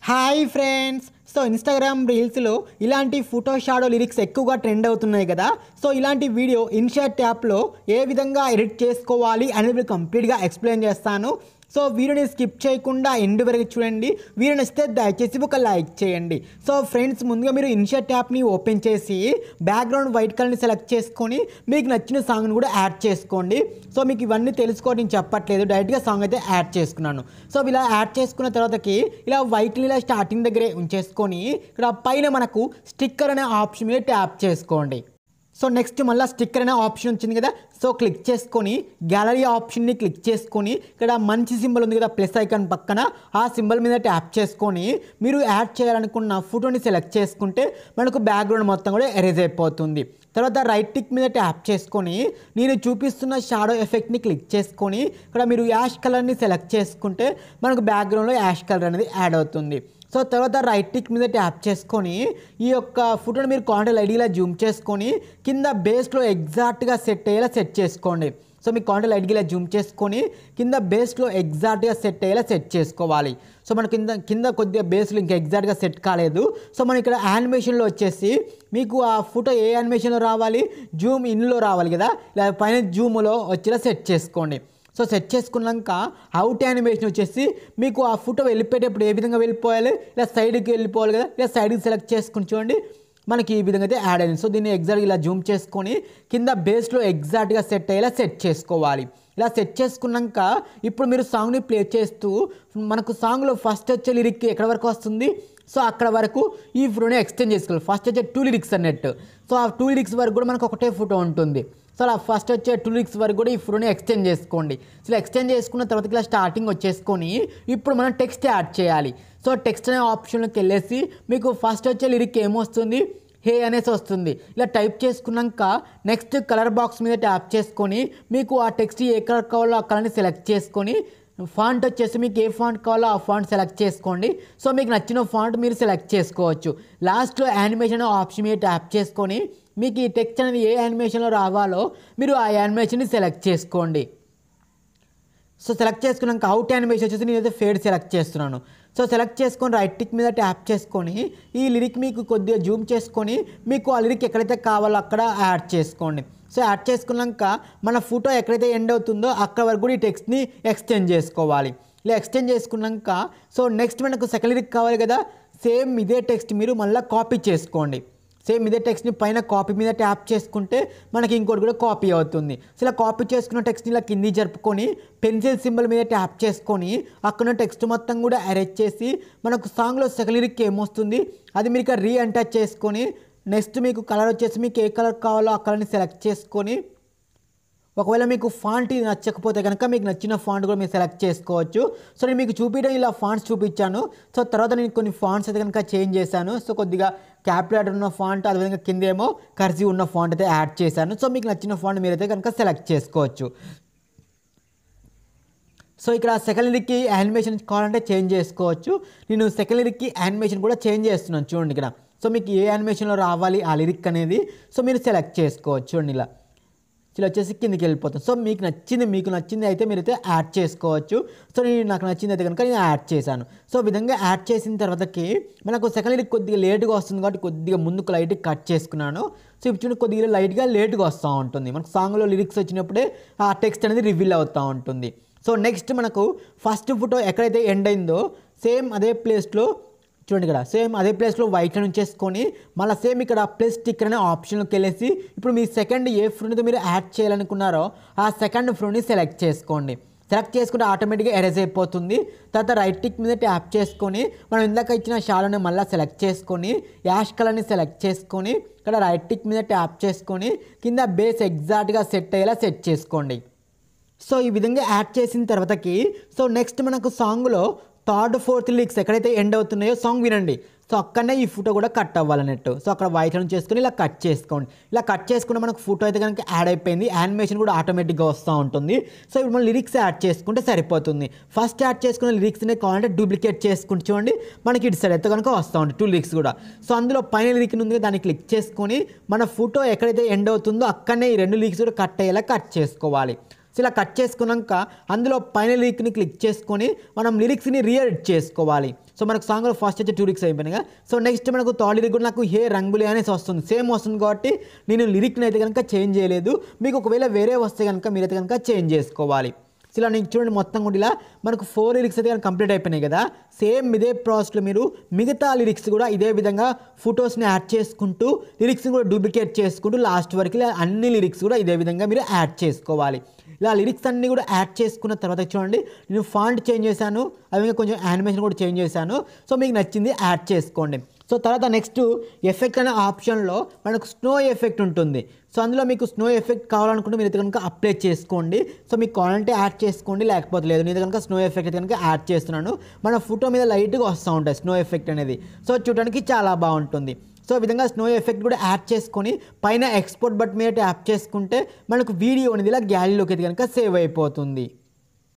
Hi friends. So Instagram రీల్స్లో ఇలాంటి photo shadow lyrics ఎక్కువగా ట్రెండ్ అవుతున్నాయి కదా. సో ఇలాంటి వీడియో ఇన్షాట్ యాప్లో ఏ విధంగా ఎడిట్ చేసుకోవాలి అనేది కంప్లీట్గా ఎక్స్ప్లెయిన్ చేస్తాను. సో వీడియోని స్కిప్ చేయకుండా ఎండ్ వరకు చూడండి. వీడియో నచ్చితే దయచేసి ఒక లైక్ చేయండి. సో ఫ్రెండ్స్, ముందుగా మీరు ఇన్షాట్ యాప్ని ఓపెన్ చేసి బ్యాక్గ్రౌండ్ వైట్ కలర్ని సెలెక్ట్ చేసుకొని మీకు నచ్చిన సాంగ్ని కూడా యాడ్ చేసుకోండి. సో మీకు ఇవన్నీ తెలుసుకోవడం నేను చెప్పట్లేదు, డైరెక్ట్గా సాంగ్ అయితే యాడ్ చేసుకున్నాను. సో ఇలా యాడ్ చేసుకున్న తర్వాతకి ఇలా వైట్ని ఇలా స్టార్టింగ్ దగ్గరే ఉంచేసుకొని ఇక్కడ పైన మనకు స్టిక్కర్ అనే ఆప్షన్ మీద ట్యాప్ చేసుకోండి. సో నెక్స్ట్ మళ్ళీ స్టిక్కర్ అనే ఆప్షన్ వచ్చింది కదా. సో క్లిక్ చేసుకొని గ్యాలరీ ఆప్షన్ని క్లిక్ చేసుకొని ఇక్కడ మంచి సింబల్ ఉంది కదా ప్లస్ ఐకాన్ పక్కన, ఆ సింబల్ మీద ట్యాప్ చేసుకొని మీరు యాడ్ చేయాలనుకున్న ఫోటోని సెలెక్ట్ చేసుకుంటే మనకు బ్యాక్గ్రౌండ్ మొత్తం కూడా ఎరేజ్ అయిపోతుంది. తర్వాత రైట్ టిక్ మీద ట్యాప్ చేసుకొని నేను చూపిస్తున్న షాడో ఎఫెక్ట్ని క్లిక్ చేసుకొని ఇక్కడ మీరు యాష్ కలర్ని సెలెక్ట్ చేసుకుంటే మనకు బ్యాక్గ్రౌండ్లో యాష్ కలర్ అనేది యాడ్ అవుతుంది. సో తర్వాత రైట్ టిక్ మీద ట్యాప్ చేసుకొని ఈ యొక్క ఫోటోని మీరు కాంట్రోల్ ఐడిలా జూమ్ చేసుకొని కింద బేస్లో ఎగ్జాక్ట్గా సెట్ అయ్యేలా సెట్ చేసుకోండి. సో మీ కాంట్రోల్ ఐడిలా జూమ్ చేసుకొని కింద బేస్లో ఎగ్జాక్ట్గా సెట్ అయ్యేలా సెట్ చేసుకోవాలి. సో మన కింద కొద్దిగా బేస్లో ఇంకా ఎగ్జాక్ట్గా సెట్ కాలేదు. సో మనం ఇక్కడ యానిమేషన్లో వచ్చేసి మీకు ఆ ఫోటో ఏ యానిమేషన్లో రావాలి, జూమ్ ఇన్లో రావాలి కదా, ఇలా పైన జూమ్లో వచ్చేలా సెట్ చేసుకోండి. సో సెట్ చేసుకున్నాక అవుట్ యానిమేషన్ వచ్చేసి మీకు ఆ ఫోటో వెళ్ళిపోయేటప్పుడు ఏ విధంగా వెళ్ళిపోవాలి, ఇలా సైడ్కి వెళ్ళిపోవాలి కదా, ఇలా సైడ్కి సెలెక్ట్ చేసుకుని చూడండి మనకి ఈ విధంగా అయితే యాడ్ అయింది. సో దీన్ని ఎగ్జాక్ట్గా ఇలా జూమ్ చేసుకొని కింద బేస్లో ఎగ్జాక్ట్గా సెట్ అయ్యేలా సెట్ చేసుకోవాలి. ఇలా సెట్ చేసుకున్నాక ఇప్పుడు మీరు సాంగ్ని ప్లే చేస్తూ మనకు సాంగ్లో ఫస్ట్ వచ్చే లిరిక్ ఎక్కడ వరకు వస్తుంది, సో అక్కడ వరకు ఈ ఫోటోని ఎక్స్టెండ్ చేసుకోవాలి. ఫస్ట్ వచ్చే 2 లిరిక్స్ అన్నట్టు. సో ఆ 2 లిరిక్స్ వరకు కూడా మనకు ఒకటే ఫోటో ఉంటుంది. సో అలా ఫస్ట్ వచ్చే 2 లిరిక్స్ వరకు కూడా ఈ ఫోటోని ఎక్స్టెండ్ చేసుకోండి. సో ఇలా ఎక్స్టెండ్ చేసుకున్న తర్వాత ఇలా స్టార్టింగ్ వచ్చేసుకొని ఇప్పుడు మనం టెక్స్ట్ యాడ్ చేయాలి. సో టెక్స్ట్ అనే ఆప్షన్లోకి వెళ్ళేసి మీకు ఫస్ట్ వచ్చే లిరిక్ ఏమొస్తుంది, హే అనేసి వస్తుంది. ఇలా టైప్ చేసుకున్నాక నెక్స్ట్ కలర్ బాక్స్ మీద ట్యాప్ చేసుకొని మీకు ఆ టెక్స్ట్ ఏ కలర్ కావాలో ఆ కలర్ని సెలెక్ట్ చేసుకొని ఫాంట్ వచ్చేసి మీకు ఏ ఫాంట్ కావాలో ఆ ఫాంట్ సెలెక్ట్ చేసుకోండి. సో మీకు నచ్చిన ఫాంట్ మీరు సెలెక్ట్ చేసుకోవచ్చు. లాస్ట్లో యానిమేషన్ ఆప్షన్ మీద ట్యాప్ చేసుకొని మీకు ఈ టెక్స్ట్ అనేది ఏ యానిమేషన్లో రావాలో మీరు ఆ యానిమేషన్ని సెలెక్ట్ చేసుకోండి. సో సెలెక్ట్ చేసుకున్నాక అవుట్ యానిమేషన్ వచ్చేసి నేనైతే ఫేడ్ సెలెక్ట్ చేస్తున్నాను. సో సెలెక్ట్ చేసుకొని రైట్ టిక్ మీద ట్యాప్ చేసుకొని ఈ లిరిక్ మీకు కొద్దిగా జూమ్ చేసుకొని మీకు ఆ లిరిక్ ఎక్కడైతే కావాలో అక్కడ యాడ్ చేసుకోండి. సో యాడ్ చేసుకున్నాక మన ఫోటో ఎక్కడైతే ఎండ్ అవుతుందో అక్కడ వరకు కూడా ఈ టెక్స్ట్ని ఎక్స్టెండ్ చేసుకోవాలి. ఇలా ఎక్స్టెండ్ చేసుకున్నాక సో నెక్స్ట్ మనకు సెకండ్ లిరిక్ కావాలి కదా, సేమ్ ఇదే టెక్స్ట్ మీరు మళ్ళీ కాపీ చేసుకోండి. సేమ్ ఇదే టెక్స్ట్ని పైన కాపీ మీద ట్యాప్ చేసుకుంటే మనకి ఇంకోటి కూడా కాపీ అవుతుంది. సో ఇలా కాపీ చేసుకున్న టెక్స్ట్ని ఇలా కింది జరుపుకొని పెన్సిల్ సింబల్ మీద ట్యాప్ చేసుకొని అక్కడ టెక్స్ట్ మొత్తం కూడా అరేంజ్ చేసి మనకు సాంగ్లో సెకండ్ లిరిక్ ఏమొస్తుంది అది మీరు ఇక్కడ రీఅటాచ్ చేసుకొని నెక్స్ట్ మీకు కలర్ వచ్చేసి మీకు ఏ కలర్ కావాలో ఆ కలర్ని సెలెక్ట్ చేసుకొని ఒకవేళ మీకు ఫాంట్ ఇది నచ్చకపోతే కనుక మీకు నచ్చిన ఫాంట్ కూడా మీరు సెలెక్ట్ చేసుకోవచ్చు. సో నేను మీకు చూపించడం ఇలా ఫాంట్స్ చూపించాను. సో తర్వాత నేను కొన్ని ఫాంట్స్ అయితే కనుక చేంజ్ చేశాను. సో కొద్దిగా క్యాపిటల్ ఉన్న ఫాంట్, అదేవిధంగా కిందేమో కర్సివ్ ఉన్న ఫాంట్ అయితే యాడ్ చేశాను. సో మీకు నచ్చిన ఫాంట్ మీరైతే కనుక సెలెక్ట్ చేసుకోవచ్చు. సో ఇక్కడ సెకండ్ లిరిక్కి యానిమేషన్ కావాలంటే చేంజ్ చేసుకోవచ్చు. నేను సెకండ్ లిరిక్కి యానిమేషన్ కూడా చేంజ్ చేస్తున్నాను చూడండి ఇక్కడ. సో మీకు ఏ యానిమేషన్లో రావాలి ఆ లిరిక్ అనేది సో మీరు సెలెక్ట్ చేసుకోవచ్చు. చూడండి ఇలా వచ్చేసి కిందికి వెళ్ళిపోతాం. సో మీకు నచ్చింది అయితే మీరైతే యాడ్ చేసుకోవచ్చు. సో నాకు నచ్చింది అయితే కనుక నేను యాడ్ చేశాను. సో విధంగా యాడ్ చేసిన తర్వాతకి మనకు సెకండ్ లిరిక్ కొద్దిగా లేట్గా వస్తుంది కాబట్టి కొద్దిగా ముందుకు లైట్గా కట్ చేసుకున్నాను. సో ఇప్పుడు చూడండి కొద్దిగా లైట్గా లేట్గా వస్తూ ఉంటుంది. మనకు సాంగ్లో లిరిక్స్ వచ్చినప్పుడే ఆ టెక్స్ట్ అనేది రివీల్ అవుతూ ఉంటుంది. సో నెక్స్ట్ మనకు ఫస్ట్ ఫోటో ఎక్కడైతే ఎండ్ అయిందో సేమ్ అదే ప్లేస్లో చూడండి ఇక్కడ సేమ్ అదే ప్లేస్లో వైట్ ఉంచేసుకొని మళ్ళీ సేమ్ ఇక్కడ ప్లస్ స్టిక్కర్ అనే ఆప్షన్లోకి వెళ్ళేసి ఇప్పుడు మీ సెకండ్ ఏ ఫ్రోన్తో మీరు యాడ్ చేయాలనుకున్నారో ఆ సెకండ్ ఫ్రోన్ని సెలెక్ట్ చేసుకోండి. సెలెక్ట్ చేసుకుంటే ఆటోమేటిక్గా ఎరేజ్ అయిపోతుంది. తర్వాత రైట్ టిక్ మీద ట్యాప్ చేసుకొని మనం ఇందాక ఇచ్చిన షాడోని మళ్ళీ సెలెక్ట్ చేసుకొని యాష్ కలర్ని సెలెక్ట్ చేసుకొని ఇక్కడ రైట్ టిక్ మీద ట్యాప్ చేసుకొని కింద బేస్ ఎగ్జాక్ట్గా సెట్ అయ్యేలా సెట్ చేసుకోండి. సో ఈ విధంగా యాడ్ చేసిన తర్వాతకి సో నెక్స్ట్ మనకు సాంగ్లో థర్డ్ ఫోర్త్ లిరిక్స్ ఎక్కడైతే ఎండ్ అవుతున్నాయో సాంగ్ వినండి. సో అక్కడనే ఈ ఫోటో కూడా కట్ అవ్వాలన్నట్టు. సో అక్కడ వైట్ చేసుకొని ఇలా కట్ చేసుకోండి. ఇలా కట్ చేసుకుంటే మనకు ఫోటో అయితే కనుక యాడ్ అయిపోయింది. యానిమేషన్ కూడా ఆటోమేటిక్గా వస్తూ ఉంటుంది. సో ఇప్పుడు మనం లిరిక్స్ యాడ్ చేసుకుంటే సరిపోతుంది. ఫస్ట్ యాడ్ చేసుకున్న లిరిక్స్ని కావాలంటే డూప్లికేట్ చేసుకుంటూ చూడండి మనకి ఇటు సైడ్ అయితే కనుక వస్తూ ఉంటుంది 2 లిరిక్స్ కూడా. సో అందులో పైన లిరిక్ ఉంది దాన్ని క్లిక్ చేసుకొని మన ఫోటో ఎక్కడైతే ఎండ్ అవుతుందో అక్కడనే ఈ 2 లిరిక్స్ కూడా కట్ అయ్యేలా కట్ చేసుకోవాలి. సో ఇలా కట్ చేసుకున్నాక అందులో పైన లిరిక్ని క్లిక్ చేసుకొని మనం లిరిక్స్ని రీఎడిట్ చేసుకోవాలి. సో మనకు సాంగ్లో ఫస్ట్ వచ్చే 2 లిరిక్స్ అయిపోయినాయి. సో నెక్స్ట్ మనకు థర్డ్ లిరిక్ కూడా నాకు హే రంగులే అనేసి వస్తుంది, సేమ్ వస్తుంది కాబట్టి నేను లిరిక్ని అయితే కనుక చేంజ్ చేయలేదు. మీకు ఒకవేళ వేరే వస్తే కనుక మీరైతే కనుక చేంజ్ చేసుకోవాలి. సో ఇలా నీకు చూడండి మొత్తం కూడా ఇలా మనకు 4 లిరిక్స్ అయితే కంప్లీట్ అయిపోయినాయి కదా. సేమ్ ఇదే ప్రాసెస్లో మీరు మిగతా లిరిక్స్ కూడా ఇదే విధంగా ఫొటోస్ని యాడ్ చేసుకుంటూ లిరిక్స్ని కూడా డూప్లికేట్ చేసుకుంటూ లాస్ట్ వరకు ఇలా అన్ని లిరిక్స్ కూడా ఇదే విధంగా మీరు యాడ్ చేసుకోవాలి. ఇలా లిరిక్స్ అన్నీ కూడా యాడ్ చేసుకున్న తర్వాత చూడండి నేను ఫాంట్ చేంజ్ చేశాను, అవి కొంచెం యానిమేషన్ కూడా చేంజ్ చేశాను. సో మీకు నచ్చింది యాడ్ చేసుకోండి. సో తర్వాత నెక్స్ట్ ఎఫెక్ట్ అనే ఆప్షన్లో మనకు స్నో ఎఫెక్ట్ ఉంటుంది. సో అందులో మీకు స్నో ఎఫెక్ట్ కావాలనుకుంటే మీరు అయితే కనుక అప్లై చేసుకోండి. సో మీకు కావాలంటే యాడ్ చేసుకోండి, లేకపోతే లేదు. నేను కనుక స్నో ఎఫెక్ట్ అయితే కనుక యాడ్ చేస్తున్నాను. మన ఫోటో మీద లైట్గా వస్తూ ఉంటుంది స్నో ఎఫెక్ట్ అనేది. సో చూడడానికి చాలా బాగుంటుంది. సో ఈ విధంగా స్నో ఎఫెక్ట్ కూడా యాడ్ చేసుకొని పైన ఎక్స్పోర్ట్ బటన్ మీద ట్యాప్ చేసుకుంటే మనకు వీడియో అనేది ఇలా గ్యాలరీలోకి అయితే కనుక సేవ్ అయిపోతుంది.